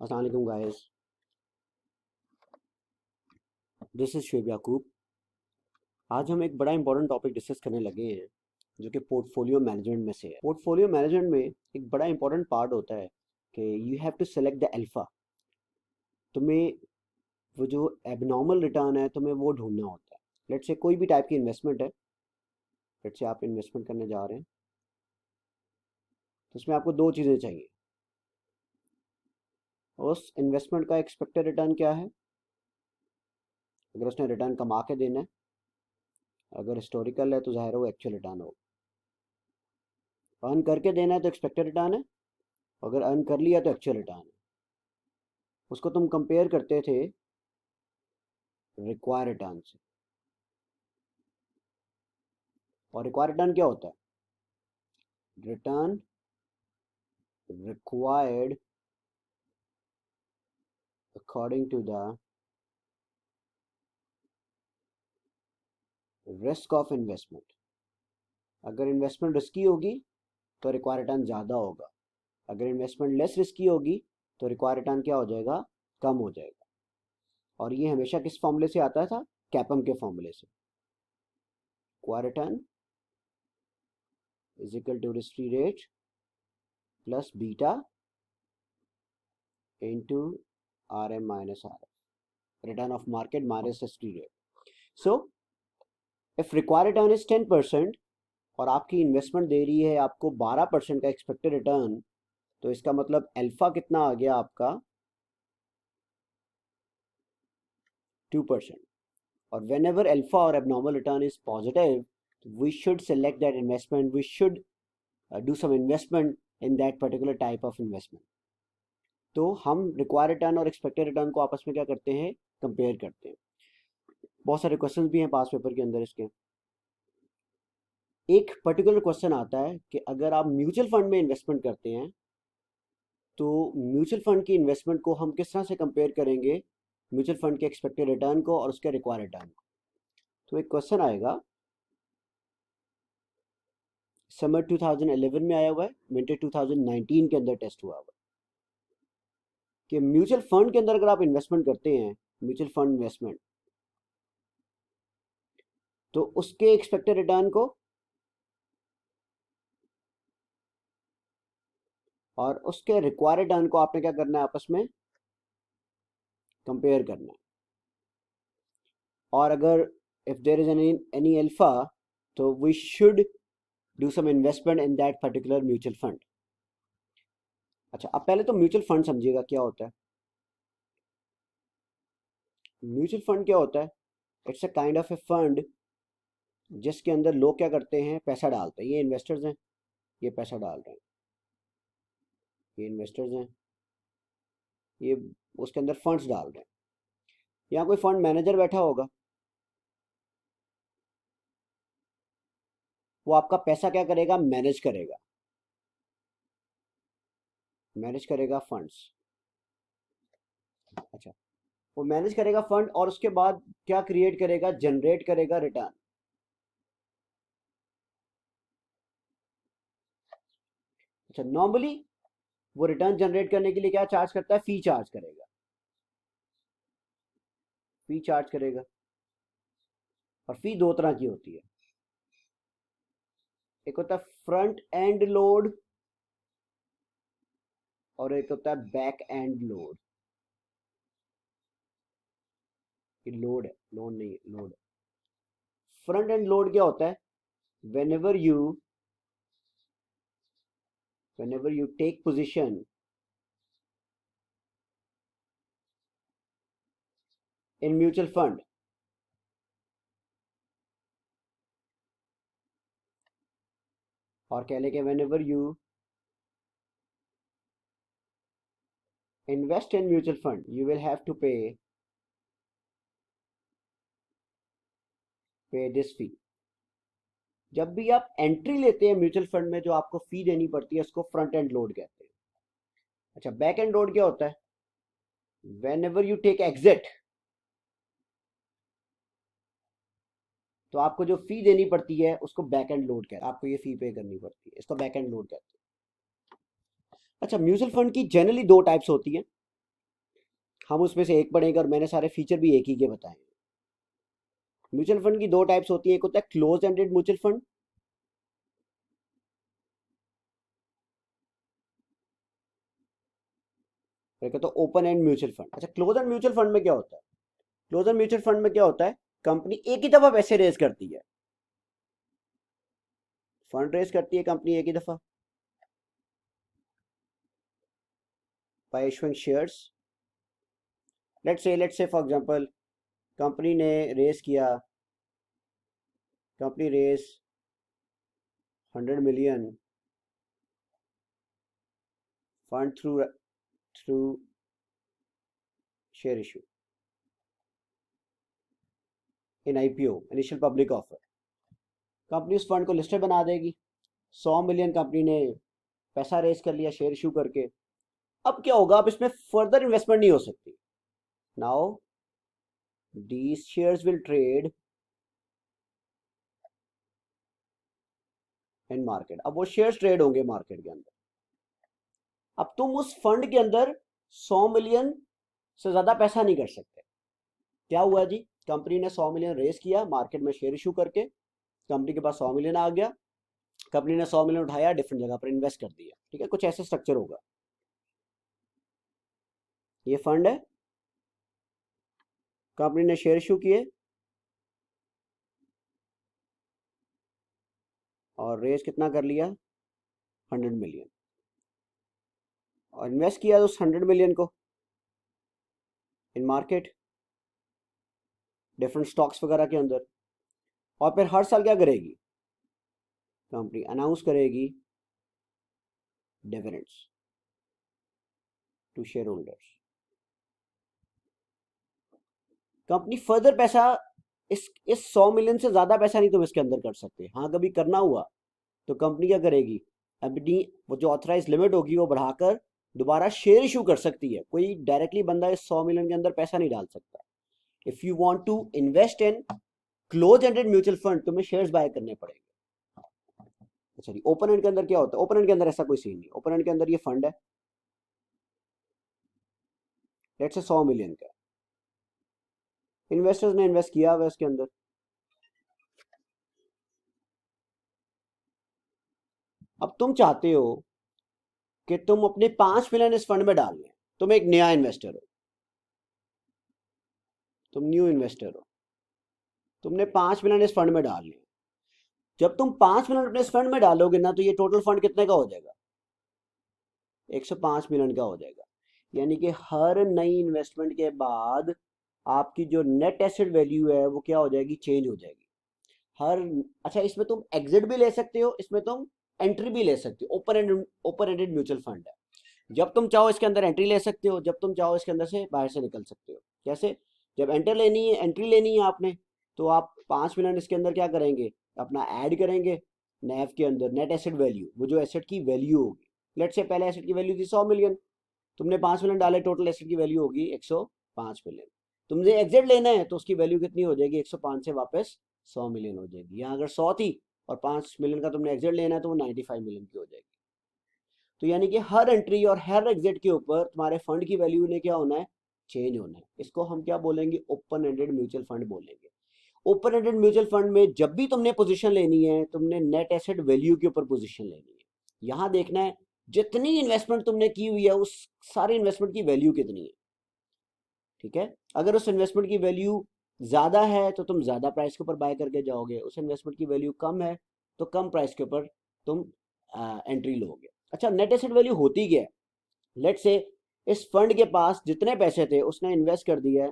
अस्सलाम वालेकुम guys, this is Shoaib याकूब। आज हम एक बड़ा इंपॉर्टेंट टॉपिक डिस्कस करने लगे हैं जो कि पोर्टफोलियो मैनेजमेंट में से है। पोर्टफोलियो मैनेजमेंट में एक बड़ा इंपॉर्टेंट पार्ट होता है कि you have to select the alpha. तुम्हें वो जो एबनॉर्मल रिटर्न है तुम्हें वो ढूंढना होता है। लेट्स से कोई भी टाइप की इन्वेस्टमेंट है, लेट्स से आप इन्वेस्टमेंट करने जा रहे हैं तो उसमें आपको दो चीज़ें चाहिए। उस इन्वेस्टमेंट का एक्सपेक्टेड रिटर्न क्या है, अगर उसने रिटर्न कमा के देना है, अगर हिस्टोरिकल है तो ज़ाहिर है वो एक्चुअल रिटर्न हो। अर्न करके देना है तो एक्सपेक्टेड रिटर्न है, अगर अर्न कर लिया तो एक्चुअल रिटर्न है। उसको तुम कंपेयर करते थे रिक्वायर रिटर्न से। और रिक्वायर रिटर्न क्या होता है? Return required according to the risk of investment. अगर इन्वेस्टमेंट रिस्की होगी तो रिक्वायर रिटर्न ज़्यादा होगा, अगर इन्वेस्टमेंट लेस रिस्की होगी तो रिक्वायर रिटर्न क्या हो जाएगा, कम हो जाएगा। और ये हमेशा किस फॉर्मूले से आता था? कैपम के फॉर्मूले से। Require return is equal to risk free rate plus beta into R M minus R F, return of market minus risk free rate. So if require return is 10% और आपकी इन्वेस्टमेंट दे रही है आपको 12% का एक्सपेक्टेड रिटर्न, तो इसका मतलब alpha कितना आ गया आपका? 2%। और वेन एवर अल्फा और abnormal return is positive, we should select that investment, we should do some investment in that particular type of investment. तो हम रिक्वायर रिटर्न और एक्सपेक्टेड रिटर्न को आपस में क्या करते हैं, कंपेयर करते हैं। बहुत सारे क्वेश्चन भी हैं पास पेपर के अंदर इसके। एक पर्टिकुलर क्वेश्चन आता है कि अगर आप म्यूचुअल फंड में इन्वेस्टमेंट करते हैं तो म्यूचुअल फंड की इन्वेस्टमेंट को हम किस तरह से कंपेयर करेंगे म्यूचुअल फंड के एक्सपेक्टेड रिटर्न को और उसके रिक्वायर रिटर्न को। तो एक क्वेश्चन आएगा, समर 2011 में आया हुआ है, विंटर 2019 के अंदर टेस्ट हुआ हुआ है कि म्यूचुअल फंड के अंदर अगर आप इन्वेस्टमेंट करते हैं, म्यूचुअल फंड इन्वेस्टमेंट, तो उसके एक्सपेक्टेड रिटर्न को और उसके रिक्वायर रिटर्न को आपने क्या करना है, आपस में कंपेयर करना है। और अगर if there is any alpha तो we should do some investment in that particular mutual fund. अच्छा, अब पहले तो म्यूचुअल फंड समझिएगा क्या होता है। म्यूचुअल फंड क्या होता है? It's a kind of A fund जिसके अंदर लोग क्या करते हैं, पैसा डालते हैं। ये इन्वेस्टर्स हैं, ये पैसा डाल रहे हैं, ये इन्वेस्टर्स हैं, ये उसके अंदर फंड्स डाल रहे हैं। यहाँ कोई फंड मैनेजर बैठा होगा, वो आपका पैसा क्या करेगा, मैनेज करेगा, मैनेज करेगा फंड्स। अच्छा, वो मैनेज करेगा फंड और उसके बाद क्या क्रिएट करेगा, जनरेट करेगा रिटर्न। अच्छा, नॉर्मली वो रिटर्न जनरेट करने के लिए क्या चार्ज करता है, फी चार्ज करेगा, फी चार्ज करेगा। और फी दो तरह की होती है, एक होता है फ्रंट एंड लोड और एक होता है बैक एंड लोड। ये लोड है, लोड नहीं है, लोड है। फ्रंट एंड लोड क्या होता है? whenever you whenever you take position in mutual fund, और कह लें कि whenever you invest in mutual fund you will have to pay this fee। जब भी आप एंट्री लेते हैं म्यूचुअल फंड में जो आपको फी देनी पड़ती है उसको फ्रंट एंड लोड कहते हैं। अच्छा, बैक एंड लोड क्या होता है? whenever you take exit तो आपको जो फी देनी पड़ती है उसको बैक एंड लोड कहते हैं, आपको ये फी पे करनी पड़ती है, इसको बैक एंड लोड कहते हैं। अच्छा, म्यूचुअल फंड की जनरली दो टाइप्स होती हैं। हम उसमें से एक पढ़ेंगे और मैंने सारे फीचर भी एक ही के बताए हैं। म्यूचुअल फंड की दो टाइप्स होती है, एक होता है क्लोज एंडेड म्यूचुअल फंड, एक होता है ओपन एंड म्यूचुअल फंड। अच्छा, क्लोज एंड म्यूचुअल फंड में क्या होता है? क्लोज एंड म्यूचुअल फंड में क्या होता है? कंपनी एक ही दफा पैसे रेज करती है, फंड रेज करती है कंपनी एक ही दफा by issuing shares. Let's say for example company ने रेज किया, company raise 100 million fund through share issue in IPO, initial public offer. Company उस फंड को लिस्टेड बना देगी। 100 मिलियन कंपनी ने पैसा रेज कर लिया शेयर इशू करके। अब क्या होगा? अब इसमें फर्दर इन्वेस्टमेंट नहीं हो सकती। Now these shares will trade in market. अब वो शेयर्स ट्रेड होंगे मार्केट के अंदर। अब तुम उस फंड के अंदर 100 मिलियन से ज्यादा पैसा नहीं कर सकते। क्या हुआ जी? कंपनी ने 100 मिलियन रेस किया मार्केट में शेयर इशू करके, कंपनी के पास 100 मिलियन आ गया, कंपनी ने 100 मिलियन उठाया, डिफरेंट जगह पर इन्वेस्ट कर दिया। ठीक है, कुछ ऐसे स्ट्रक्चर होगा। ये फंड है, कंपनी ने शेयर इशू किए और रेस कितना कर लिया? 100 मिलियन, और इन्वेस्ट किया उस 100 मिलियन को इन मार्केट, डिफरेंट स्टॉक्स वगैरह के अंदर। और फिर हर साल क्या करेगी कंपनी? अनाउंस करेगी dividends to share holders. Company further पैसा इस 100 मिलियन से ज्यादा पैसा नहीं तुम इसके अंदर कर सकते। हाँ, कभी करना हुआ तो कंपनी क्या करेगी? अपनी वो जो ऑथराइज लिमिट होगी वो बढ़ाकर दोबारा शेयर इशू कर सकती है। कोई डायरेक्टली बंदा इस 100 मिलियन के अंदर पैसा नहीं डाल सकता। If you want to invest in close ended mutual fund, तुम्हें शेयर्स बाय करने पड़ेंगे। अच्छा जी, ओपन एंड के अंदर क्या होता है? ओपन एंड के अंदर ऐसा कोई सीन नहीं। ओपन एंड के अंदर ये फंड है, लेट्स से 100 मिलियन का इन्वेस्टर्स ने इन्वेस्ट किया हुआ इसके अंदर। अब तुम चाहते हो कि तुम अपने 5 मिलियन इस फंड में डाल लें। तुम एक नया इन्वेस्टर हो, तुम न्यू इन्वेस्टर हो, तुमने 5 मिलियन इस फंड में डाल लिया। जब तुम 5 मिलियन अपने इस फंड में डालोगे ना, तो ये टोटल फंड कितने का हो जाएगा? 105 मिलियन का हो जाएगा। यानी कि हर नई इन्वेस्टमेंट के बाद आपकी जो नेट एसेट वैल्यू है वो क्या हो जाएगी? चेंज हो जाएगी हर। अच्छा, इसमें तुम एग्जिट भी ले सकते हो, इसमें तुम एंट्री भी ले सकते हो। ओपन एंडेड म्यूचुअल फंड है। जब तुम चाहो इसके अंदर एंट्री ले सकते हो, जब तुम चाहो इसके अंदर से बाहर से निकल सकते हो। कैसे? जब एंट्री लेनी है आपने, तो आप 5 मिलियन इसके अंदर क्या करेंगे? अपना ऐड करेंगे नैव के अंदर, नेट एसेट वैल्यू, वो जो एसेट की वैल्यू होगी। लेट से पहले एसेट की वैल्यू थी 100 मिलियन, तुमने 5 मिलियन डाले, टोटल एसेट की वैल्यू होगी 105 मिलियन। तुमने एग्जिट लेना है तो उसकी वैल्यू कितनी हो जाएगी? 105 से वापस 100 मिलियन हो जाएगी। यहाँ अगर 100 थी और 5 मिलियन का तुमने एग्जिट लेना है तो वो 95 मिलियन की हो जाएगी। तो यानी कि हर एंट्री और हर एग्जिट के ऊपर तुम्हारे फंड की वैल्यू ने क्या होना है? चेंज होना है। इसको हम क्या बोलेंगे? ओपन एंडेड म्यूचुअल फंड बोलेंगे। ओपन एंडेड म्यूचुअल फंड में जब भी तुमने पोजीशन लेनी है, तुमने नेट एसेट वैल्यू के ऊपर पोजीशन लेनी है। यहां देखना है जितनी इन्वेस्टमेंट तुमने की हुई है उस सारी इन्वेस्टमेंट की वैल्यू कितनी है। ठीक है, अगर उस इन्वेस्टमेंट की वैल्यू ज्यादा है तो तुम ज्यादा प्राइस के ऊपर बाय करके जाओगे, उस इन्वेस्टमेंट की वैल्यू कम है तो कम प्राइस के ऊपर तुम एंट्री लोगे। अच्छा, नेट एसेट वैल्यू होती क्या है? लेट से इस फंड के पास जितने पैसे थे उसने इन्वेस्ट कर दिया है,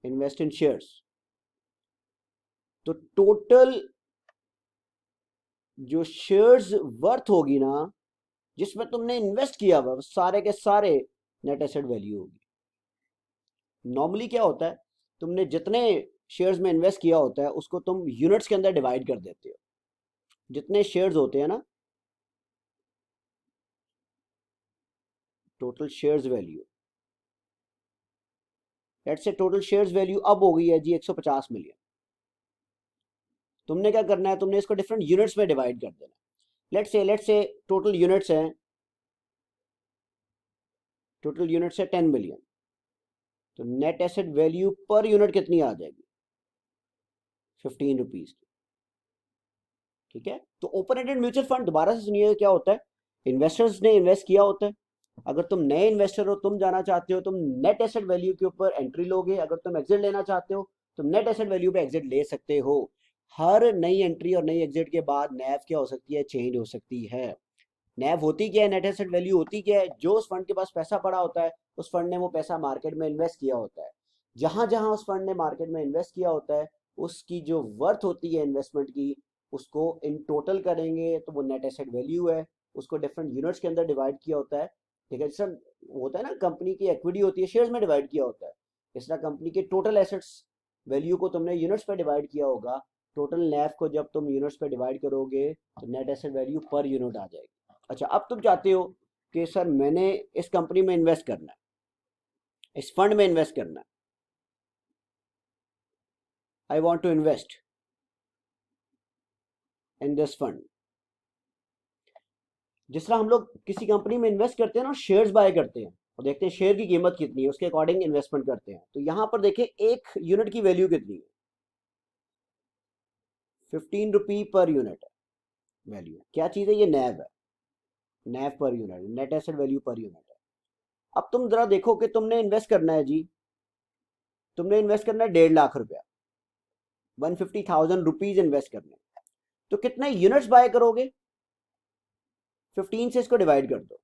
इन्वेस्ट इन शेयर्स। तो टोटल जो शेयर्स वर्थ होगी ना, जिसमें तुमने इन्वेस्ट किया हुआ, सारे के सारे नेट एसेट वैल्यू होगी। नॉर्मली क्या होता है? तुमने जितने शेयर्स में इन्वेस्ट किया होता है उसको तुम यूनिट्स के अंदर डिवाइड कर देते हो। जितने शेयर्स होते हैं ना, total shares value, let's say total shares value अब हो गई है जी 150 मिलियन। तुमने क्या करना है? तुमने इसको डिफरेंट यूनिट्स में डिवाइड कर देना। लेट्स से टोटल यूनिट्स हैं टोटल यूनिट्स है 10 मिलियन, तो net asset value per unit कितनी आ जाएगी? 15 रुपीज की। ठीक है, तो ओपन एंडेड म्यूचुअल फंड, दोबारा से सुनिएगा क्या होता है। इन्वेस्टर्स ने इन्वेस्ट किया होता है, अगर तुम नए इन्वेस्टर हो, तुम जाना चाहते हो, तुम नेट एसेट वैल्यू के ऊपर एंट्री लोगे। अगर तुम एग्जिट लेना चाहते हो, तुम नेट एसेट वैल्यू पे एग्जिट ले सकते हो। हर नई एंट्री और नई एग्जिट के बाद नैव क्या हो सकती है? चेंज हो सकती है। नैव होती क्या है? नेट एसेट वैल्यू होती क्या है? जो उस फंड के पास पैसा पड़ा होता है, उस फंड ने वो पैसा मार्केट में इन्वेस्ट किया होता है। जहां जहां उस फंड ने मार्केट में इन्वेस्ट किया होता है, उसकी जो वर्थ होती है इन्वेस्टमेंट की, उसको इन टोटल करेंगे तो वो नेट एसेट वैल्यू है। उसको डिफरेंट यूनिट्स के अंदर डिवाइड किया होता है। ठीक है, जैसे होता है ना, कंपनी की इक्विटी होती है, शेयर्स में डिवाइड किया होता है। इस तरह कंपनी के टोटल एसेट्स वैल्यू को तुमने यूनिट्स पे डिवाइड किया होगा। टोटल नैव को जब तुम यूनिट्स पे डिवाइड करोगे तो net asset value per unit आ जाएगी। अच्छा, अब तुम चाहते हो कि सर मैंने इस कंपनी में इन्वेस्ट करना है, इस फंड में इन्वेस्ट करना है, I want to invest in this fund. जिस तरह हम लोग किसी कंपनी में इन्वेस्ट करते हैं ना, शेयर्स बाय करते हैं और देखते हैं शेयर की कीमत कितनी है, उसके अकॉर्डिंग इन्वेस्टमेंट करते हैं। तो यहां पर देखिए एक यूनिट की वैल्यू कितनी है? 15 रुपी पर यूनिट है वैल्यू। क्या चीज है ये? नैव है। NAV per unit, net asset value per unit है। अब तुम जरा देखो कि तुमने इन्वेस्ट करना है जी, तुमने इन्वेस्ट करना है 1.5 लाख रुपया, 150,000 रुपीज इन्वेस्ट करने। तो कितने यूनिट्स बाय करोगे? 15 से इसको डिवाइड कर दो,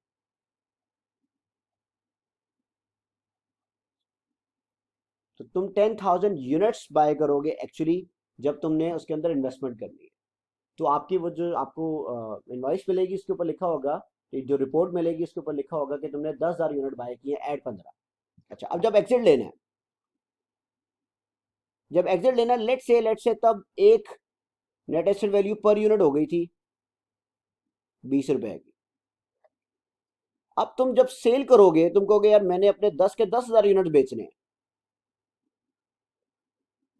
तो तुम 10,000 यूनिट्स बाय करोगे एक्चुअली, जब तुमने उसके अंदर इन्वेस्टमेंट करनी है। तो आपकी वो जो आपको इनवॉइस मिलेगी, उसके ऊपर लिखा होगा, जो रिपोर्ट मिलेगी उसके ऊपर लिखा होगा कि तुमने 10,000 यूनिट बाय किए, ऐड 15। अच्छा, अब जब एग्जिट लेना है, जब एग्जिट लेना है, लेट से तब एक net asset value per unit हो गई थी 20 रुपए की। अब तुम जब सेल करोगे, तुम कहोगे यार मैंने अपने 10 के 10,000 यूनिट बेचने हैं,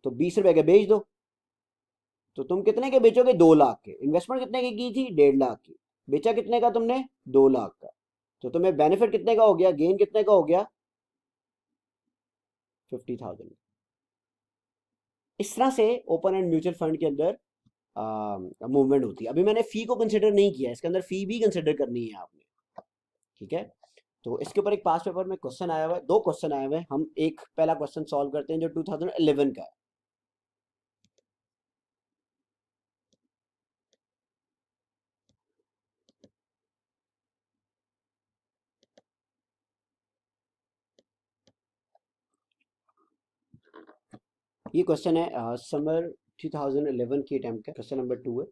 तो 20 रुपए के बेच दो। तो तुम कितने के बेचोगे? 2 लाख के। इन्वेस्टमेंट कितने की थी? 1.5 लाख की। बेचा कितने का तुमने? 2 लाख का। तो तुम्हें बेनिफिट कितने का हो गया? गेन कितने का हो गया? 50,000। इस तरह से ओपन एंड म्यूचुअल फंड के अंदर मूवमेंट होती है। अभी मैंने फी को कंसिडर नहीं किया, इसके अंदर फी भी कंसिडर करनी है आपने। ठीक है, तो इसके ऊपर एक पास पेपर में क्वेश्चन आया हुआ है, दो क्वेश्चन आए हुए हैं। हम एक पहला क्वेश्चन सॉल्व करते हैं जो 2011 का है। ये क्वेश्चन है समर 2011 के टाइम का, क्वेश्चन नंबर 2 है।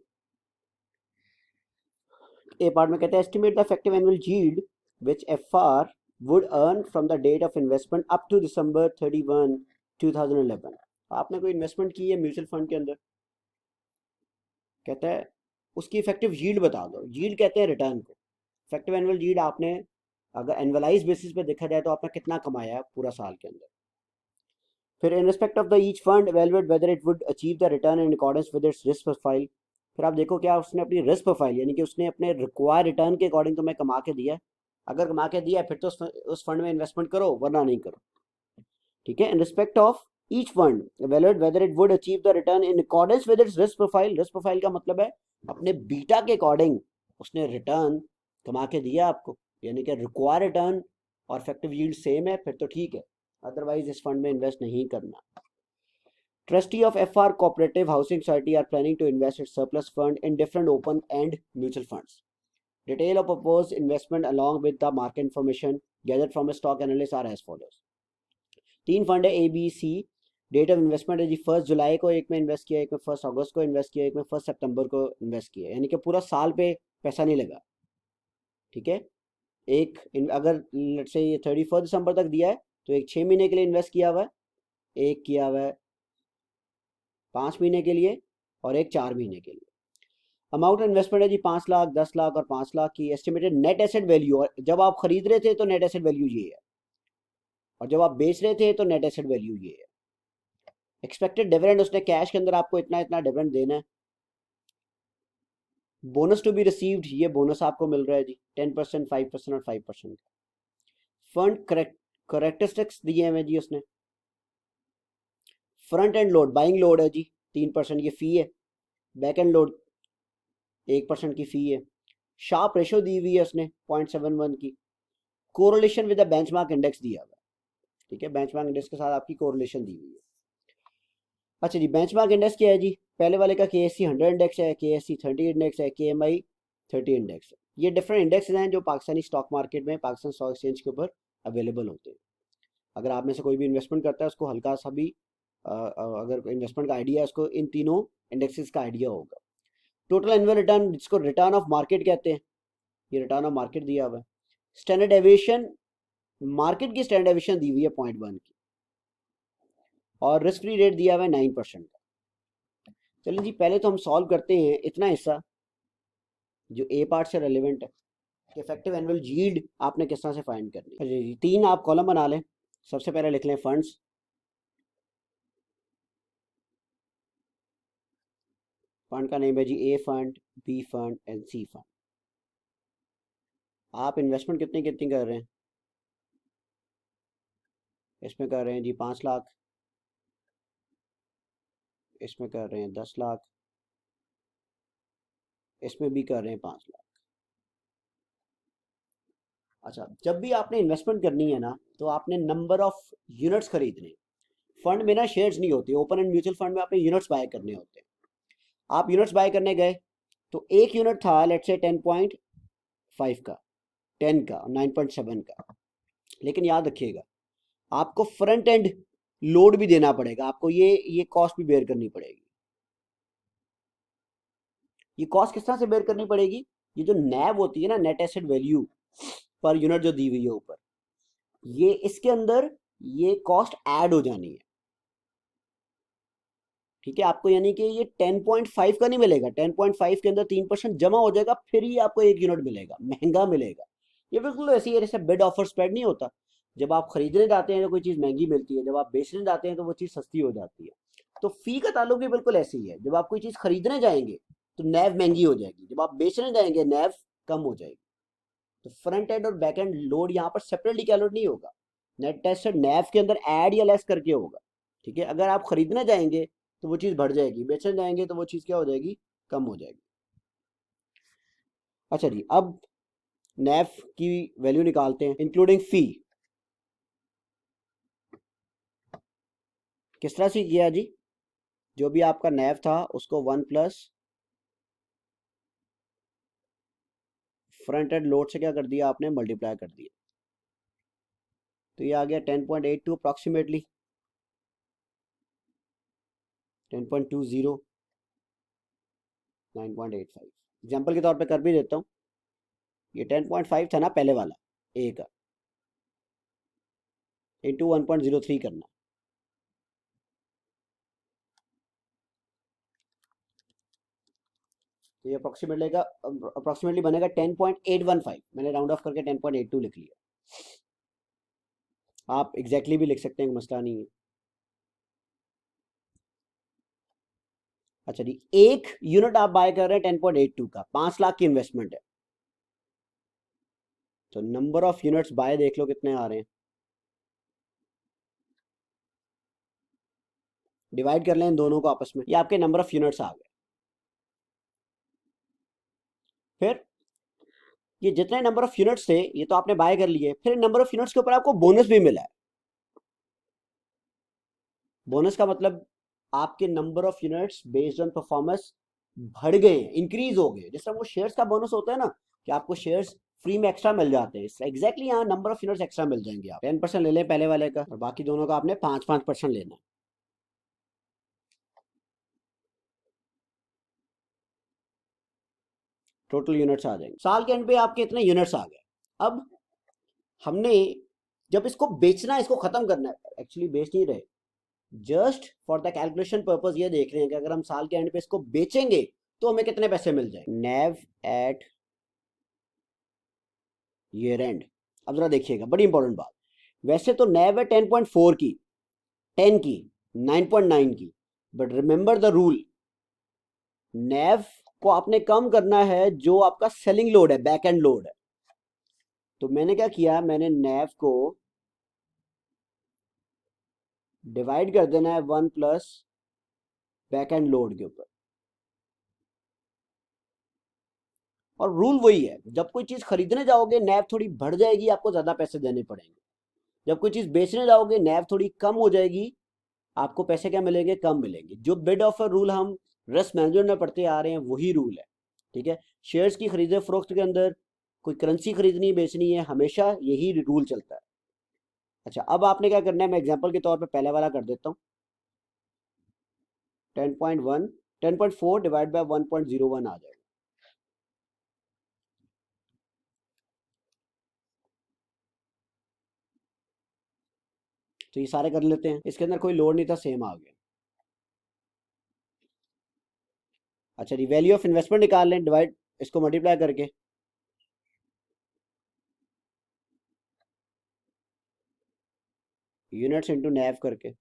ए पार्ट में कहते हैं estimate the effective annual yield which FR would earn from the date of investment up to December 31 2011। आपने कोई इन्वेस्टमेंट की है म्यूचुअल फंड के अंदर, कहता है उसकी इफेक्टिव यील्ड बता दो। यील्ड कहते हैं रिटर्न को। इफेक्टिव एनुअल यील्ड आपने अगर एनुअलाइज बेसिस पे देखा जाए तो आपने कितना कमाया है पूरा साल के अंदर। फिर in respect of the each fund evaluate whether it would achieve the return in accordance with its risk profile. फिर आप देखो क्या उसने अपनी रिस्क प्रोफाइल, यानी कि उसने अपने रिक्वायर्ड रिटर्न के अकॉर्डिंग तुम्हें कमा के दिया है। अगर कमा के दिया है फिर तो उस फंड में इन्वेस्टमेंट करो, वरना नहीं करो। ठीक है, in respect of each fund evaluate whether it would achieve the return in accordance with its risk profile. Risk profile का मतलब है अपने बीटा के अकॉर्डिंग उसने रिटर्न कमा के दिया आपको, यानी कि रिक्वायर्ड रिटर्न और इफेक्टिव यील्ड सेम है, फिर तो ठीक है, अदरवाइज इस फंड में इन्वेस्ट नहीं करना। Trustee of FR Cooperative Housing Society are planning to invest its surplus fund in different open-end mutual funds. Detail of proposed investment along with the market information gathered from a stock analyst are as follows. 3 fund है ABC। Date of investment है जी 1 जुलाई को एक में invest किया, एक में 1 अगस्त को invest किया, एक में 1 सितंबर को इन्वेस्ट किया, यानी कि पूरा साल पे पैसा नहीं लगा। ठीक है, एक अगर लेट्स से ये 31 दिसंबर तक दिया है तो एक 6 महीने के लिए इन्वेस्ट किया हुआ है, एक किया हुआ है 5 महीने के लिए और एक 4 महीने के लिए। अमाउंट इन्वेस्टमेंट है जी 5 लाख, 10 लाख और 5 लाख की। एस्टिमेटेड नेट एसेट वैल्यू, और जब आप खरीद रहे थे तो नेट एसेट वैल्यू ये है, और जब आप बेच रहे थे तो नेट एसेट वैल्यू ये है। एक्सपेक्टेड डिविडेंड, उसने कैश के अंदर आपको इतना इतना डिविडेंड देना है। बोनस टू बी रिसीव्ड, ये बोनस आपको मिल रहा है जी 10%, 5% और 5%। फंड करेक्टरिस्टिक्स दिए हुए जी उसने। Front end load buying load है जी 3% ये फी है। बैक एंड लोड 1% की फी है। शार्प रेशो दी हुई है उसने 0.71 की। Correlation with the benchmark index दिया हुआ है, ठीक है, बेंचमार्क इंडेक्स के साथ आपकी कोरिलेशन दी हुई है। अच्छा जी, बेंचमार्क इंडेक्स क्या है जी? पहले वाले का KSE 100 इंडेक्स है, KSE 30 इंडेक्स है, KMI 30 इंडेक्स है। ये डिफरेंट इंडेक्स हैं जो पाकिस्तानी स्टॉक मार्केट में, पाकिस्तान स्टॉक एक्सचेंज के ऊपर अवेलेबल होते हैं। अगर आप में से कोई भी इन्वेस्टमेंट करता है उसको हल्का सा भी अगर इन्वेस्टमेंट का आइडिया है उसको इन तीनों इंडेक्सेस का आइडिया होगा। टोटल एनुअल रिटर्न जिसको रिटर्न ऑफ मार्केट कहते हैं, ये रिटर्न ऑफ मार्केट दिया हुआ है। स्टैंडर्ड एविएशन, मार्केट की स्टैंडर्ड एविएशन दी हुई है 0.1 की, और रिस्क फ्री रेट दिया हुआ है 9% का। चलिए जी, पहले तो हम सॉल्व करते हैं इतना हिस्सा जो ए पार्ट से रेलिवेंट है कि इफेक्टिव एनुअल यील्ड आपने किस तरह से फाइंड करनी है। जी, 3 आप कॉलम बना लें। सबसे पहले लिख लें फंड्स, फंड का नेम है जी A fund, B fund and C fund. आप इन्वेस्टमेंट कितनी कितनी कर रहे हैं? इसमें कर रहे हैं जी 5 लाख, इसमें कर रहे हैं 10 लाख, इसमें भी कर रहे हैं 5 लाख। अच्छा, जब भी आपने इन्वेस्टमेंट करनी है ना तो आपने नंबर ऑफ यूनिट्स खरीदने। फंड में ना शेयर्स नहीं होते, ओपन एंड म्यूचुअल फंड में आपने यूनिट्स बाय करने होते हैं। आप यूनिट्स बाय करने गए तो एक यूनिट था लेट्स से 10.5 का, 10 का, 9.7 का। लेकिन याद रखिएगा आपको फ्रंट एंड लोड भी देना पड़ेगा, आपको ये कॉस्ट भी बेयर करनी पड़ेगी। ये कॉस्ट किस तरह से बेयर करनी पड़ेगी? ये जो नैव होती है ना, net asset value per unit जो दी हुई है ऊपर, ये इसके अंदर ये कॉस्ट ऐड हो जानी है, ठीक है। आपको यानी कि ये 10.5 का नहीं मिलेगा, 10.5 के अंदर 3% जमा हो जाएगा, फिर ही आपको एक यूनिट मिलेगा, महंगा मिलेगा। ये बिल्कुल ऐसी है जैसे बिड ऑफर स्प्रेड नहीं होता। जब आप खरीदने जाते हैं तो कोई चीज़ महंगी मिलती है, जब आप बेचने जाते हैं तो वो चीज़ सस्ती हो जाती है। तो फी का ताल्लुक भी बिल्कुल ऐसे ही है। जब आप कोई चीज़ खरीदने जाएंगे तो नैव महंगी हो जाएगी, जब आप बेचने जाएंगे नैव कम हो जाएगी। तो फ्रंट एंड और बैक एंड लोड यहाँ पर सेपरेटली कैलकुलेट नहीं होगा, नेट टेस्ट नैव के अंदर ऐड या लेस करके होगा, ठीक है। अगर आप खरीदने जाएंगे तो वो चीज़ बढ़ जाएगी, बेचने जाएंगे तो वो चीज़ क्या हो जाएगी? कम हो जाएगी। अच्छा जी, अब नैफ की वैल्यू निकालते हैं इंक्लूडिंग फी। किस तरह से किया जी? जो भी आपका नैफ था उसको 1 प्लस फ्रंट एंड लोड से क्या कर दिया आपने? मल्टीप्लाई कर दिया। तो ये आ गया 10.82 अप्रॉक्सीमेटली, 10.20, 9.85। एग्जाम्पल के तौर पे कर भी देता हूँ। ये 10.5 था ना पहले वाला ए का, इंटू 1.03 करना, तो ये अप्रोक्सीमेटली बनेगा 10.815। मैंने राउंड ऑफ करके 10.82 लिख लिया। आप एग्जैक्टली भी लिख सकते हैं, मसला नहीं है। अच्छा जी, एक यूनिट आप बाय कर रहे हैं 10.82 का, 5 लाख की इन्वेस्टमेंट है, तो नंबर ऑफ यूनिट्स बाय देख लो कितने आ रहे हैं। डिवाइड कर लें इन दोनों को आपस में, ये आपके नंबर ऑफ यूनिट्स आ गए। फिर ये जितने नंबर ऑफ यूनिट्स थे ये तो आपने बाय कर लिए, फिर नंबर ऑफ यूनिट्स के ऊपर आपको बोनस भी मिला है। बोनस का मतलब आपके number of units based on performance बढ़ गए, इंक्रीज हो गए। जैसे वो शेयर्स का बोनस होता है ना कि आपको शेयर्स फ्री में एक्स्ट्रा मिल जाते हैं, एग्जैक्टली यहाँ नंबर ऑफ यूनिट्स एक्स्ट्रा मिल जाएंगे। आप 10% ले लें पहले वाले का और बाकी दोनों का आपने 5-5% लेना है। टोटल यूनिट्स आ जाएंगे। साल के एंड पे आपके इतने यूनिट्स आ गए। अब हमने जब इसको बेचना है, इसको खत्म करना है, एक्चुअली बेच नहीं रहे, just for the calculation purpose ये देख रहे हैं कि अगर हम साल के एंड पे इसको बेचेंगे तो हमें कितने पैसे मिल जाएंगे। नेव एट ईयर एंड। अब जरा देखिएगा, बड़ी इंपॉर्टेंट बात। वैसे तो नेव है 10.4 की, 10 की, 9.9 की, बट रिमेंबर द रूल, नेव को आपने कम करना है जो आपका सेलिंग लोड है, बैक एंड लोड है। तो मैंने क्या किया, मैंने नैव को डिवाइड कर देना है 1 प्लस बैक एंड लोड के ऊपर। और रूल वही है, जब कोई चीज खरीदने जाओगे नैव थोड़ी बढ़ जाएगी, आपको ज्यादा पैसे देने पड़ेंगे। जब कोई चीज बेचने जाओगे नैव थोड़ी कम हो जाएगी, आपको पैसे क्या मिलेंगे, कम मिलेंगे। जो बिड ऑफर रूल हम रिस्क मैनेजमेंट में पढ़ते आ रहे हैं वही रूल है, ठीक है। शेयर्स की खरीदे फरोख्त के अंदर कोई करेंसी खरीदनी बेचनी है, हमेशा यही रूल चलता है। अच्छा, अब आपने क्या करना है, मैं एग्जांपल के तौर पे पहले वाला कर देता हूँ। 10.1 10.4 डिवाइड बाय 1.01 आ जाएगा। तो ये सारे कर लेते हैं, इसके अंदर कोई लोड नहीं था, सेम आ गया। अच्छा जी, वैल्यू ऑफ इन्वेस्टमेंट निकाल लें, डिवाइड इसको मल्टीप्लाई करके। यूनिट्स इंटू नैव करके,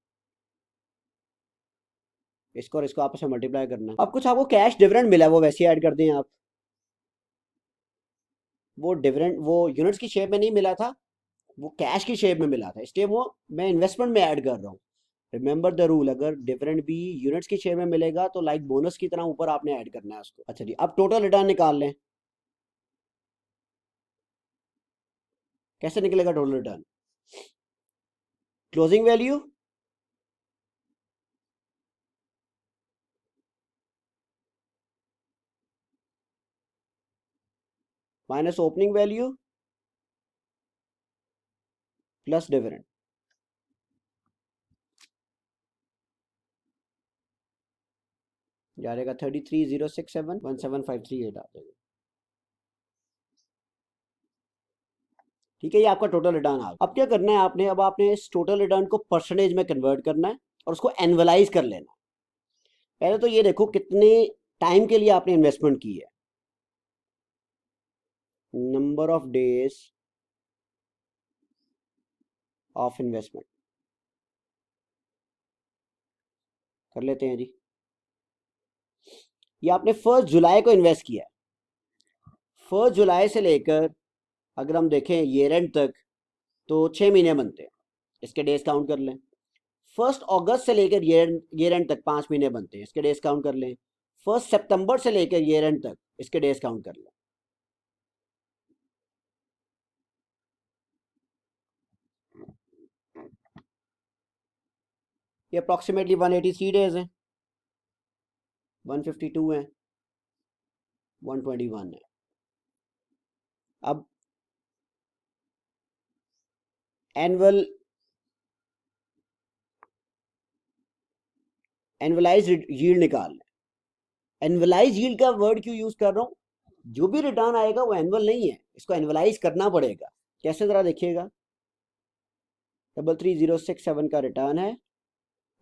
इसको और इसको आपस में मल्टीप्लाई करना है। अब कुछ आपको कैश डिविडेंड मिला है, वो वैसे ही ऐड कर दें आप। वो डिविडेंड वो यूनिट्स की शेप में नहीं मिला था, वो कैश की शेप में मिला था, इसलिए वो मैं इन्वेस्टमेंट में ऐड कर रहा हूँ। रिमेंबर द रूल, अगर डिविडेंड भी यूनिट्स की शेप में मिलेगा तो लाइक बोनस की तरह ऊपर आपने ऐड करना है उसको। अच्छा जी, अब टोटल रिटर्न निकाल लें। कैसे निकलेगा total return? Closing value minus opening value plus dividend, जाएगा 33,067,17,538 आ जाएगा। ठीक है, ये आपका टोटल रिटर्न आ गया। अब क्या करना है आपने, अब आपने इस टोटल रिटर्न को परसेंटेज में कन्वर्ट करना है और उसको एनुअलाइज कर लेना है। पहले तो ये देखो कितने टाइम के लिए आपने इन्वेस्टमेंट की है, number of days of investment कर लेते हैं जी। ये आपने 1 जुलाई को इन्वेस्ट किया है। 1 जुलाई से लेकर अगर हम देखें ईयर एंड तक तो 6 महीने बनते हैं, इसके डेज काउंट कर लें। 1 अगस्त से लेकर ईयर एंड तक 5 महीने बनते हैं, इसके डेज काउंट कर लें। 1 सितंबर से लेकर ईयर एंड तक इसके डेज काउंट कर लें। ये अप्रॉक्सीमेटली 183 डेज हैं, 152 हैं, 121 है। अब एनुअल एनुअलाइज यील्ड निकाल लें। एनुअलाइज यील्ड का वर्ड क्यों यूज कर रहा हूँ, जो भी रिटर्न आएगा वो एनुअल नहीं है, इसको एनुअलाइज करना पड़ेगा। कैसे, जरा देखिएगा। 33,067 का रिटर्न है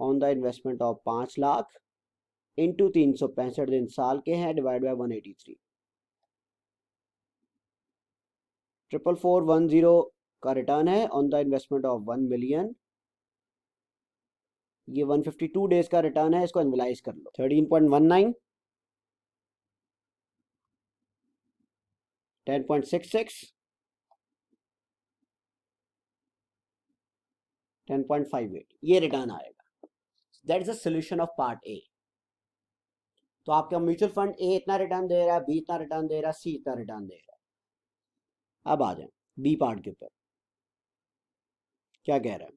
on the investment of 5 lakh into 365 दिन साल के हैं, डिवाइड बाय 183। 4410 का रिटर्न है on the investment of 1 million. ये 152 डेज का रिटर्न है, इसको एनुअलाइज कर लो। 13.19, 10.66, 10.58, ये रिटर्न आएगा। That is the solution of part A. तो आपका म्यूचुअल फंड ए इतना रिटर्न दे रहा है, बी इतना रिटर्न दे रहा है, सी इतना रिटर्न दे रहा है। अब आ जाए बी पार्ट के ऊपर, क्या कह रहा है।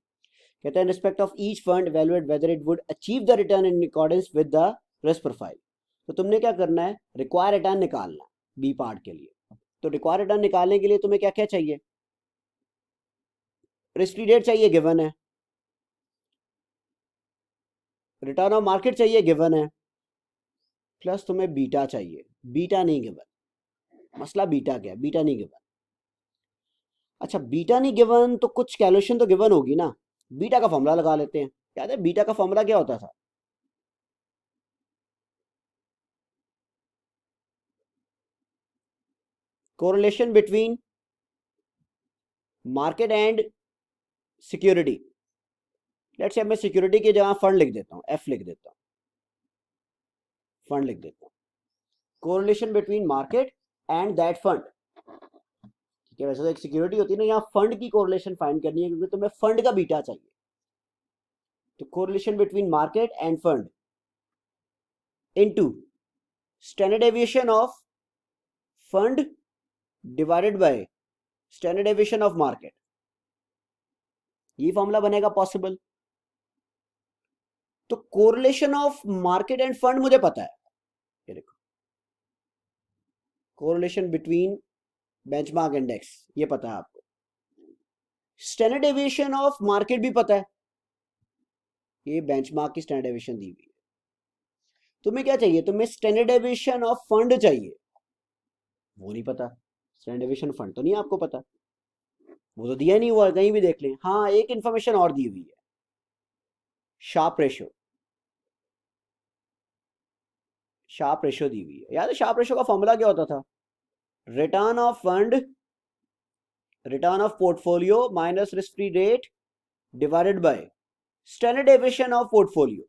कहते हैं respect of each fund evaluate whether it would achieve the return in accordance with the risk profile. तो तुमने क्या करना है, रिक्वायर रिटर्न निकालना है बी पार्ट के लिए। तो रिक्वायर रिटर्न निकालने के लिए तुम्हें क्या क्या चाहिए, रिस्क फ्री रेट चाहिए, गिवन है। रिटर्न ऑफ मार्केट चाहिए, गिवन है। प्लस तुम्हें बीटा चाहिए, बीटा नहीं गिवन। मसला बीटा क्या है, बीटा नहीं गिवन। अच्छा, बीटा नहीं गिवन तो कुछ कैलकुलेशन तो गिवन होगी ना। बीटा का फॉर्मूला लगा लेते हैं। याद है बीटा का फॉर्मूला क्या होता था, correlation between market and security. Let's say मैं सिक्योरिटी की जगह फंड लिख देता हूँ, एफ लिख देता हूँ, फंड लिख देता हूँ। Correlation between market and that fund, ठीक ठीक है, वैसे तो एक सिक्योरिटी होती है ना, यहाँ फंड की कोरिलेशन फाइंड करनी है क्योंकि तुम्हें फंड का बीटा चाहिए। तो correlation between market end fund into standard deviation of fund divided by standard deviation of market, ये फॉर्मूला बनेगा पॉसिबल। तो correlation of market end fund मुझे पता है, ये देखो कोरिलेशन बिटवीन बेंचमार्क इंडेक्स ये पता है आपको, स्टैंडर्ड डेविएशन ऑफ मार्केट भी पता है, ये बेंचमार्क की स्टैंडर्ड डेविएशन दी हुई है। तुम्हें क्या चाहिए, तुम्हें स्टैंडर्ड डेविएशन ऑफ फंड चाहिए, वो नहीं पता। स्टैंडर्ड डेविएशन फंड तो नहीं आपको पता, वो तो दिया नहीं हुआ, कहीं भी देख लें। हाँ, एक इंफॉर्मेशन और दी हुई है, शार्प रेशियो, शार्प रेशियो दी हुई है। याद है शार्प रेशियो का फॉर्मूला क्या होता था, return of fund, return of portfolio minus risk free rate divided by standard deviation of portfolio.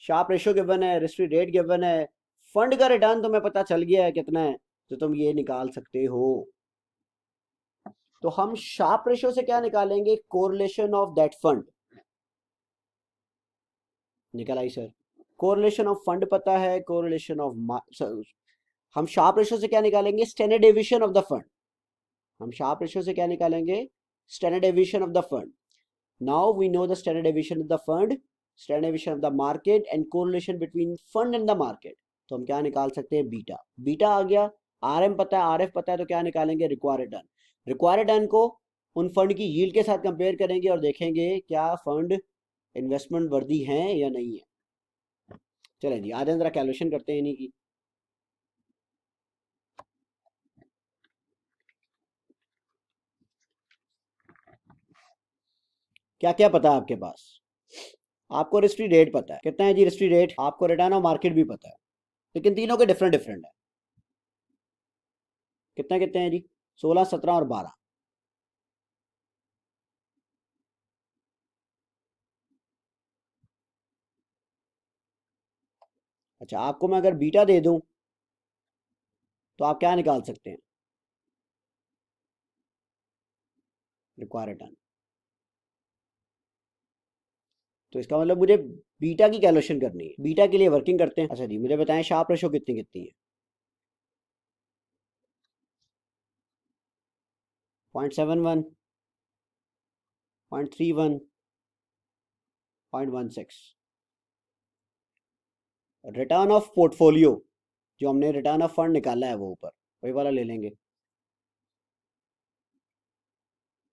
Sharpe ratio given है, रिस्क फ्री रेट गिवन है, फंड का रिटर्न तुम्हें पता चल गया है कितना है, तो तुम ये निकाल सकते हो। तो हम शार्प रेशियो से क्या निकालेंगे, कोरिलेशन ऑफ दैट फंड। निकल आई सर, कोरिलेशन ऑफ फंड पता है, कोरिलेशन ऑफ, हम शार्प रेशियो से क्या निकालेंगे, standard deviation of the fund. हम शार्प रेशियो से क्या निकालेंगे, standard deviation of the fund. Now we know the standard deviation of the fund, standard deviation of the market and correlation between fund and the market. तो हम क्या निकाल सकते हैं, बीटा। बीटा आ गया, आर एम पता है, आर एफ पता है, तो क्या निकालेंगे, रिक्वायर्ड रिटर्न। रिक्वायर्ड रिटर्न को उन फंड की यील्ड के साथ कंपेयर करेंगे और देखेंगे क्या फंड इन्वेस्टमेंट वर्दी हैं या नहीं है। चलें जी, आज जरा कैलकुलेशन करते हैं इन्हीं की। क्या क्या पता है आपके पास, आपको रिस्क फ्री रेट पता है, कितना है जी रिस्क फ्री रेट, आपको रिटर्न ऑफ मार्केट भी पता है, लेकिन तीनों के डिफरेंट डिफरेंट है। कितना कितने हैं जी, 16, 17 और 12। अच्छा, आपको मैं अगर बीटा दे दूं तो आप क्या निकाल सकते हैं, रिक्वायर रिटर्न। तो इसका मतलब मुझे बीटा की कैलकुलेशन करनी है, बीटा के लिए वर्किंग करते हैं। अच्छा जी, मुझे बताएं शार्प रेशो कितनी कितनी है, 0.71, 0.31, 0.16। रिटर्न ऑफ पोर्टफोलियो, जो हमने रिटर्न ऑफ फंड निकाला है वो ऊपर वही वाला ले लेंगे,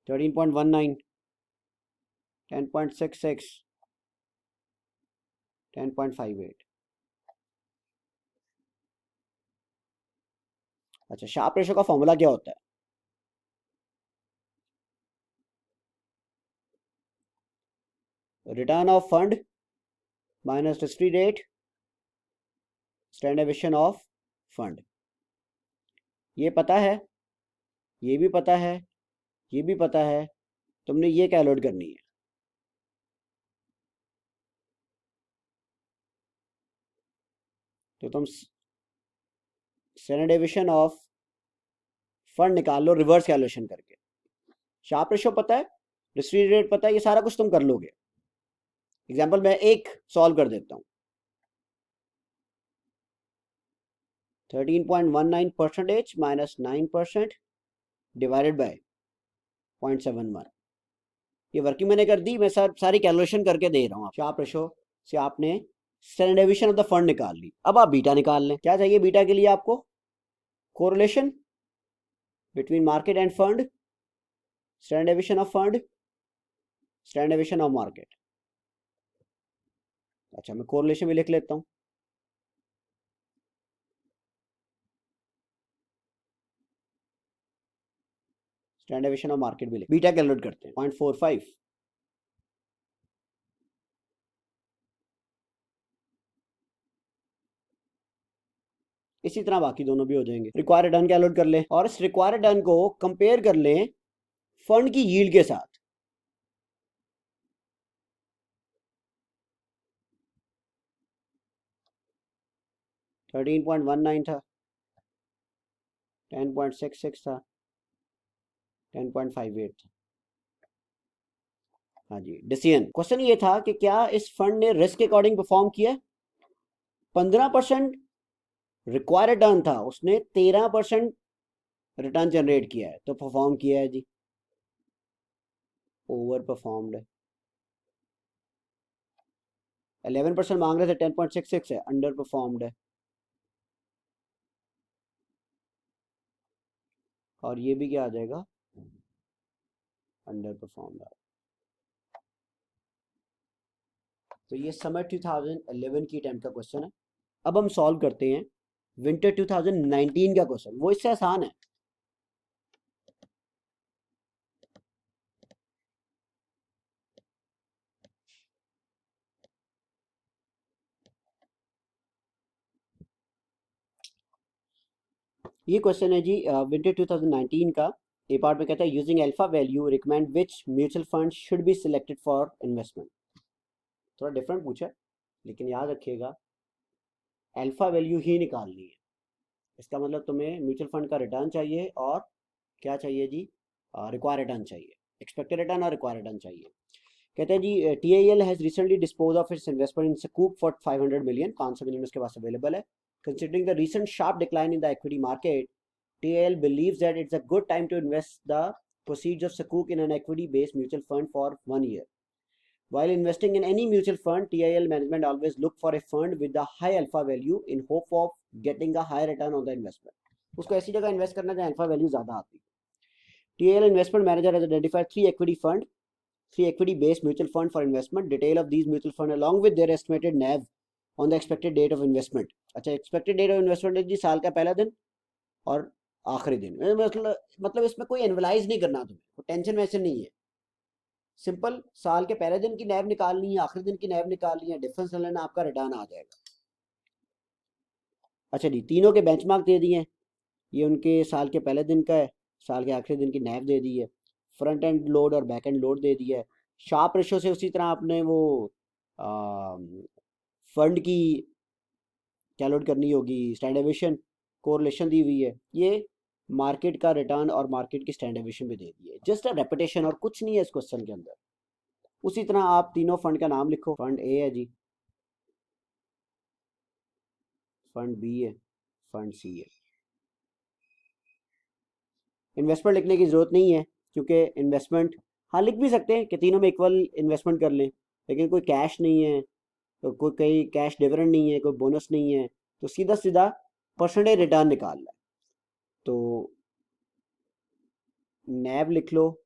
13.19, 10.66, 10.58। अच्छा, शार्प रेशो का फॉर्मूला क्या होता है, return of fund minus risk free rate standard deviation of fund. ये पता है, ये भी पता है, ये भी पता है, तुमने ये कैलकुलेट करनी है। तो तुम स्टैंडर्ड डेविएशन ऑफ फंड निकाल लो रिवर्स कैलकुलेशन करके। शार्प रेशो पता है, रिस्क फ्री रेट पता है, ये सारा कुछ तुम कर लोगे। एग्जाम्पल मैं एक सॉल्व कर देता हूँ, 13.19% माइनस 9% डिवाइडेड बाय 0.71। ये वर्किंग मैंने कर दी, मैं सारी कैलकुलेशन करके दे रहा हूँ। शार्प रेशो से आपने standard deviation of the fund निकाल ली, अब आप बीटा निकाल लें। क्या चाहिए बीटा के लिए आपको, correlation between market end fund, standard deviation of fund, standard deviation of market. अच्छा, मैं कोरिलेशन भी लिख लेता हूँ, स्टैंडर्ड डेविएशन ऑफ मार्केट भी लिख, बीटा कैलकुलेट करते हैं 0.45। इसी तरह बाकी दोनों भी हो जाएंगे। रिक्वायर रिटर्न कैलकुलेट कर लें और इस रिक्वायर रिटर्न को कंपेयर कर लें फंड की यील्ड के साथ। थर्टीन पॉइंट वन नाइन था, 10.66 था, 10.58। हाँ जी, डिसीजन क्वेश्चन ये था कि क्या इस फंड ने रिस्क के अकॉर्डिंग परफॉर्म किया। 15% रिक्वायर्ड रिटर्न था, उसने 13% रिटर्न जनरेट किया है, तो परफॉर्म किया है जी, ओवर परफॉर्म्ड है। 11% मांग रहे थे, 10.66 है, अंडर परफॉर्म्ड है। और ये भी क्या आ जाएगा, अंडर परफॉर्म्ड। तो ये समर 2011 की टाइम का क्वेश्चन है। अब हम सॉल्व करते हैं विंटर 2019 का क्वेश्चन, वो इससे आसान है। ये क्वेश्चन है जी विंटर 2019 का। ए पार्ट में कहता है using alpha value recommend which mutual fund should be selected for investment. थोड़ा डिफरेंट पूछा है, लेकिन याद रखिएगा अल्फा वैल्यू ही निकालनी है। इसका मतलब तुम्हें म्यूचुअल फंड का रिटर्न चाहिए और क्या चाहिए जी, रिक्वायर रिटर्न चाहिए, एक्सपेक्टेड रिटर्न और रिक्वायर रिटर्न चाहिए। कहते हैं जी TIL has recently dispose of its investment in sukuk for 500 million, 500 million उसके पास अवेलेबल है। Considering the recent sharp decline in the equity market, TIL believes that it's a good time to invest the proceeds of Sukuk in an equity-based mutual fund for 1 year. While investing in any mutual fund, TIL management always look for a fund with a high alpha value in hope of getting a high return on the investment. उसको ऐसी जगह invest करना जहाँ alpha value ज़्यादा आती है। TIL investment manager has identified three equity-based mutual fund for investment. Detail of these mutual fund along with their estimated NAV on the expected date of investment. अच्छा, expected date of investment है जी साल का पहला दिन और आखिरी दिन। मतलब इसमें कोई एनवलाइज नहीं करना, तुम्हें टेंशन वैसे नहीं है। सिंपल साल के पहले दिन की नैब निकालनी है, आखिरी दिन की नैब निकालनी है, डिफरेंस लेना, आपका रिटर्न आ जाएगा। अच्छा जी, तीनों के बेंचमार्क दे दिए हैं। ये उनके साल के पहले दिन का है, साल के आखिरी दिन की नैब दे दी है, फ्रंट एंड लोड और बैक एंड लोड दे दिया है। शार्प रेशो से उसी तरह आपने वो फंड की क्या लोड करनी होगी, स्टैंडर्डेशन कोरिलेशन दी हुई है। ये मार्केट का रिटर्न और मार्केट की स्टैंडर्डेशन भी दे दी है। जस्ट अ रेपिटेशन और कुछ नहीं है इस क्वेश्चन के अंदर। उसी तरह आप तीनों फंड का नाम लिखो। फंड ए है जी, फंड बी है, फंड सी है। इन्वेस्टमेंट लिखने की ज़रूरत नहीं है क्योंकि इन्वेस्टमेंट, हाँ लिख भी सकते हैं कि तीनों में इक्वल इन्वेस्टमेंट कर लें, लेकिन कोई कैश नहीं है, तो कोई कहीं कैश डिविडेंड नहीं है, कोई बोनस नहीं है, तो सीधा सीधा परसेंटेज रिटर्न निकालना है। तो नैब लिख लो,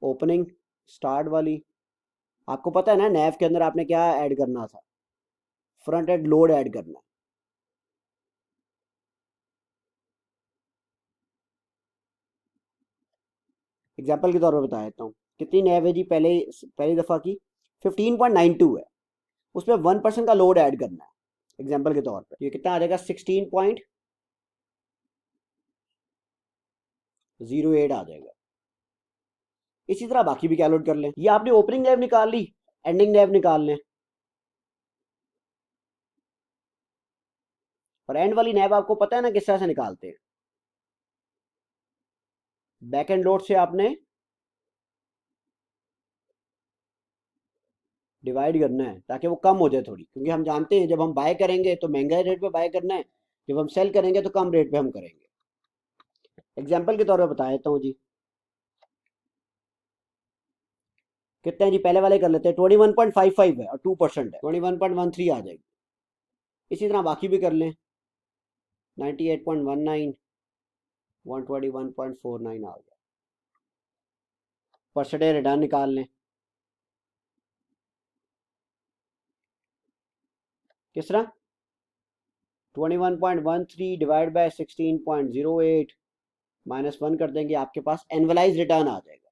ओपनिंग स्टार्ट वाली। आपको पता है ना नैव के अंदर आपने क्या ऐड करना था, फ्रंट एंड लोड ऐड करना। एग्जाम्पल के तौर पर बता देता हूँ कितनी नैव है जी, पहले पहली दफ़ा की 15.92 है, उसमें 1% का लोड ऐड करना है। एग्जाम्पल के तौर पर ये कितना आ जाएगा, 16.08 आ जाएगा। इसी तरह बाकी भी कैलकुलेट कर लें। ये आपने ओपनिंग नैव निकाल ली, एंडिंग नैव निकाल लें, और एंड वाली नैव आपको पता है ना किस तरह से निकालते हैं। बैक एंड लोड से आपने डिवाइड करना है ताकि वो कम हो जाए थोड़ी, क्योंकि हम जानते हैं जब हम बाय करेंगे तो महंगा रेट पे बाय करना है, जब हम सेल करेंगे तो कम रेट पे हम करेंगे। एग्जाम्पल के तौर पर बता देता हूँ जी, कितने हैं जी, पहले वाले कर लेते हैं। 21.55 है और 2% है, 21.13 आ जाएगी। इसी तरह बाकी भी कर लें, 98.19, 121.49 आ गया। परसेंटेज रिटर्न निकाल लें, किस तरह, 21.13 डिवाइड बाय 16.08 -1 कर देंगे, आपके पास एनवलाइज रिटर्न आ जाएगा।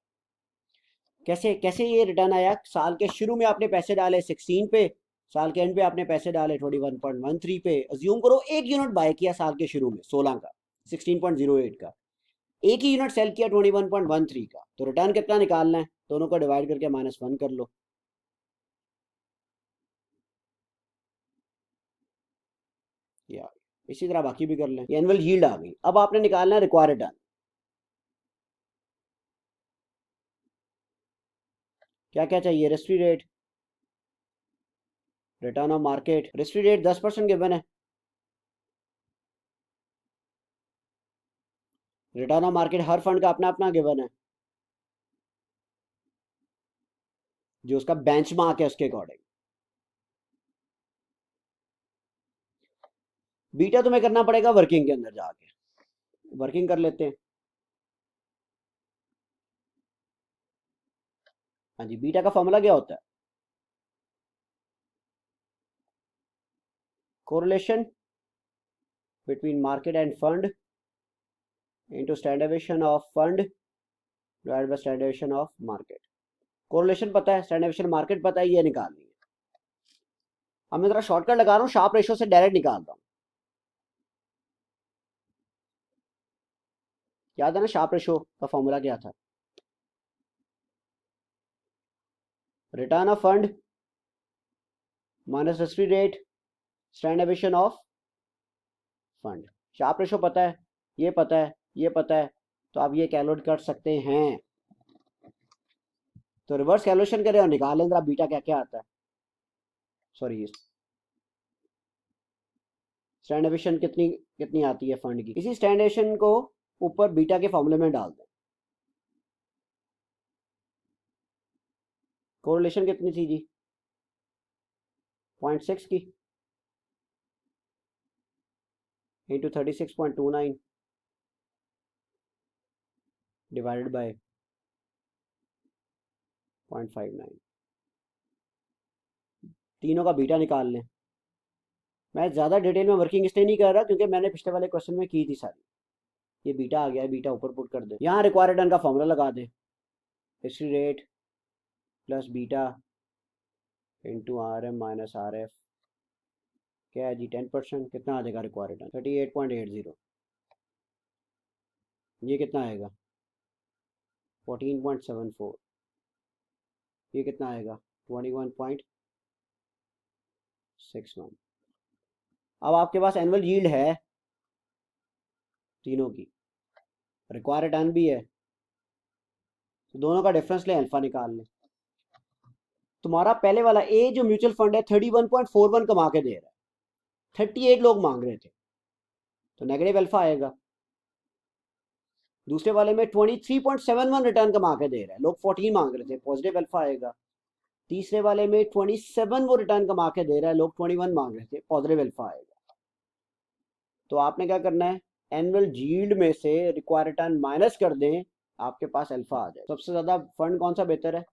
कैसे कैसे ये रिटर्न आया, साल के शुरू में आपने पैसे डाले 16 पे, साल के एंड पे आपने पैसे डाले 21.13 पे। अज्यूम करो एक यूनिट बाय किया साल के शुरू में 16 का, 16.08 का, एक ही यूनिट सेल किया 21.13 का, तो रिटर्न कितना निकालना है, दोनों को डिवाइड करके -1 कर लो। या इसी तरह बाकी भी कर लें, एनुअल यील्ड आ गई। अब आपने निकालना है रिक्वायर्ड रिटर्न। क्या क्या चाहिए? Risk free rate, return of market. Risk free rate 10% given है, रिटर्न ऑफ मार्केट हर फंड का अपना अपना गिवन है, जो उसका बेंचमार्क है उसके अकॉर्डिंग। बीटा तुम्हें करना पड़ेगा वर्किंग के अंदर जाके, वर्किंग कर लेते हैं। हाँ जी, बीटा का फॉर्मूला क्या होता है? Correlation between market end fund into standard deviation of fund divided by standard deviation of market. Correlation पता है, स्टैंडर्ड डेविएशन मार्केट पता है, ये निकालनी है। अब मैं जरा शॉर्टकट लगा रहा हूँ, शार्प रेशो से डायरेक्ट निकाल रहा हूँ। याद है ना शार्प रेशो का फॉर्मूला क्या था? Return of fund minus risk free rate standard deviation of fund. Sharpe ratio पता है, ये पता है, ये पता है, तो आप ये कैलकुलेट कर सकते हैं। तो रिवर्स कैलकुलेशन करें और निकालें जरा बीटा क्या क्या आता है। सॉरी, स्टैंडर्ड डेविएशन कितनी कितनी आती है फंड की। इसी स्टैंडर्ड डेविएशन को ऊपर बीटा के फॉर्मूले में डाल दें। कोरिलेशन कितनी थी जी? 0.6 की इंटू 36.29 डिवाइडेड बाय 0.59। तीनों का बीटा निकाल लें। मैं ज़्यादा डिटेल में वर्किंग इसलिए नहीं कर रहा क्योंकि मैंने पिछले वाले क्वेश्चन में की थी सारी। ये बीटा आ गया है, बीटा ऊपर पुट कर दें। यहाँ रिक्वायर्ड रिटर्न का फॉर्मूला लगा दें, history rate plus beta into R M minus R F. क्या है जी? 10%। कितना आ जाएगा रिक्वायर्ड रिटर्न? 38.80। ये कितना आएगा? 14.74। ये कितना आएगा? 21.61। अब आपके पास एनुअल यील्ड है तीनों की, रिक्वायर्ड रिटर्न भी है, तो दोनों का डिफरेंस ले, अल्फा निकाल लें। तुम्हारा पहले वाला ए जो म्यूचुअल फंड है 31.41 कमा के दे रहा है, 38 लोग मांग रहे थे, तो नेगेटिव अल्फा आएगा। दूसरे वाले में 23.71 रिटर्न कमा के दे रहा है, लोग 14 मांग रहे थे, पॉजिटिव अल्फा आएगा। तीसरे वाले में 27 वो रिटर्न कमा के दे रहा है, लोग 21 मांग रहे थे, पॉजिटिव अल्फा आएगा। तो आपने क्या करना है, एनुअल यील्ड में से रिक्वायर्ड रिटर्न माइनस कर दें, आपके पास अल्फा आ जाए। सबसे ज्यादा फंड कौन सा बेहतर है?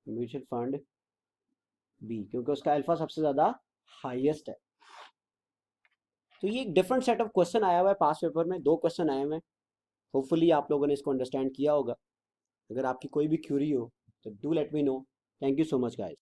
म्यूचुअल फंड बी, क्योंकि उसका अल्फा सबसे ज्यादा हाईएस्ट है। तो ये एक डिफरेंट सेट ऑफ क्वेश्चन आया हुआ है पास पेपर में, 2 क्वेश्चन आए हुए हैं। होपफुली आप लोगों ने इसको अंडरस्टैंड किया होगा। अगर आपकी कोई भी क्यूरी हो तो do let me know. Thank you so much guys.